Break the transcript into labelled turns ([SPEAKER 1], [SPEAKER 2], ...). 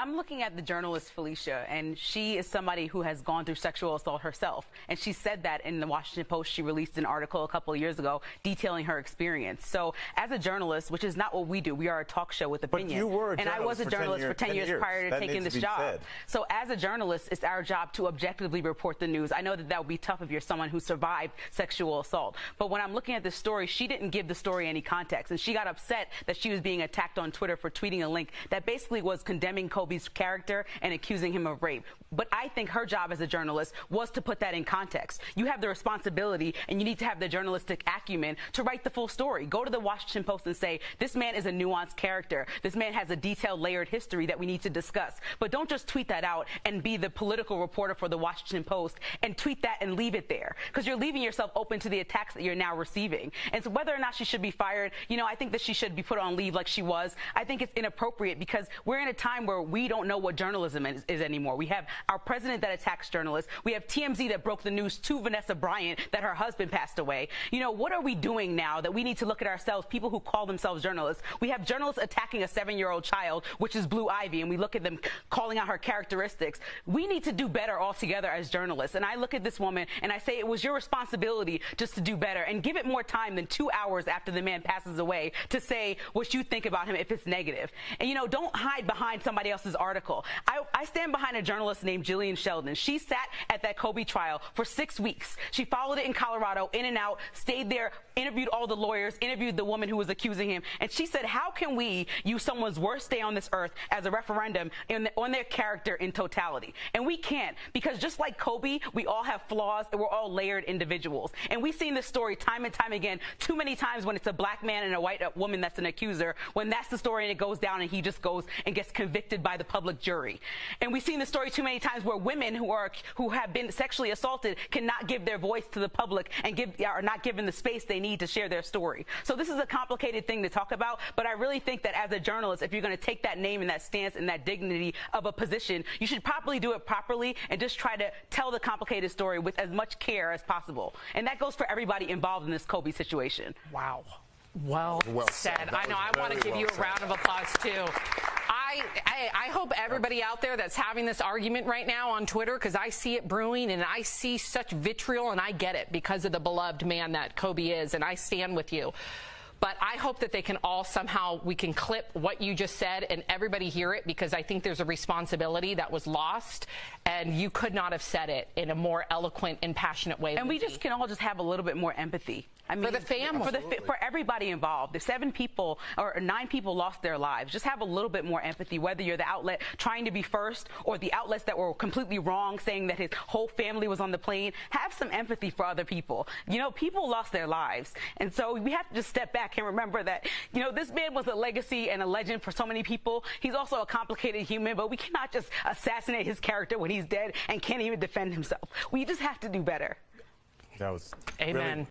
[SPEAKER 1] I'm looking at the journalist Felicia, and she is somebody who has gone through sexual assault herself. And she said that in the Washington Post. She released an article a couple of years ago detailing her experience. So as a journalist, which is not what we do, we are a talk show with opinion.
[SPEAKER 2] But you were a
[SPEAKER 1] and I was a journalist for 10 years prior to taking this job. So as a journalist, it's our job to objectively report the news. I know that would be tough if you're someone who survived sexual assault. But when I'm looking at this story, she didn't give the story any context. And she got upset that she was being attacked on Twitter for tweeting a link that basically was condemning Kobe's character and accusing him of rape. But I think her job as a journalist was to put that in context. You have the responsibility, and you need to have the journalistic acumen to write the full story. Go to the Washington Post and say, this man is a nuanced character. This man has a detailed, layered history that we need to discuss. But don't just tweet that out and be the political reporter for the Washington Post and tweet that and leave it there, because you're leaving yourself open to the attacks that you're now receiving. And so whether or not she should be fired, you know, I think that she should be put on leave like she was. I think it's inappropriate because we're in a time where we don't know what journalism is anymore. We have our president that attacks journalists. We have TMZ that broke the news to Vanessa Bryant that her husband passed away. You know, what are we doing now that we need to look at ourselves, people who call themselves journalists? We have journalists attacking a 7-year-old child, which is Blue Ivy, and we look at them calling out her characteristics. We need to do better altogether as journalists. And I look at this woman and I say it was your responsibility just to do better and give it more time than 2 hours after the man passes away to say what you think about him if it's negative. And, you know, don't hide behind somebody else's article. I stand behind a journalist named Jillian Sheldon. She sat at that Kobe trial for 6 weeks. She followed it in Colorado, in and out, stayed there, interviewed all the lawyers, interviewed the woman who was accusing him. And she said, how can we use someone's worst day on this earth as a referendum on their character in totality? And we can't, because just like Kobe, we all have flaws and we're all layered individuals. And we've seen this story time and time again, too many times when it's a black man and a white woman that's an accuser, when that's the story and it goes down and he just goes and gets convicted by the public jury. And we've seen the story too many times where women who have been sexually assaulted cannot give their voice to the public and are not given the space they need to share their story. So this is a complicated thing to talk about, but I really think that as a journalist, if you're going to take that name and that stance and that dignity of a position, you should probably do it properly and just try to tell the complicated story with as much care as possible. And that goes for everybody involved in this Kobe situation.
[SPEAKER 3] Wow. Well said. I know. I want to give you a round of applause, too. I hope everybody out there that's having this argument right now on Twitter, because I see it brewing and I see such vitriol, and I get it because of the beloved man that Kobe is, and I stand with you. But I hope that they can all somehow, we can clip what you just said and everybody hear it, because I think there's a responsibility that was lost, and you could not have said it in a more eloquent and passionate way.
[SPEAKER 1] And we just can all just have a little bit more empathy. I mean,
[SPEAKER 3] for the family,
[SPEAKER 1] for everybody involved. If 7 people or 9 people lost their lives, just have a little bit more empathy, whether you're the outlet trying to be first or the outlets that were completely wrong, saying that his whole family was on the plane. Have some empathy for other people. You know, people lost their lives. And so we have to just step back and remember that, you know, this man was a legacy and a legend for so many people. He's also a complicated human, but we cannot just assassinate his character when he's dead and can't even defend himself. We just have to do better.
[SPEAKER 2] That was
[SPEAKER 3] Amen.
[SPEAKER 2] Really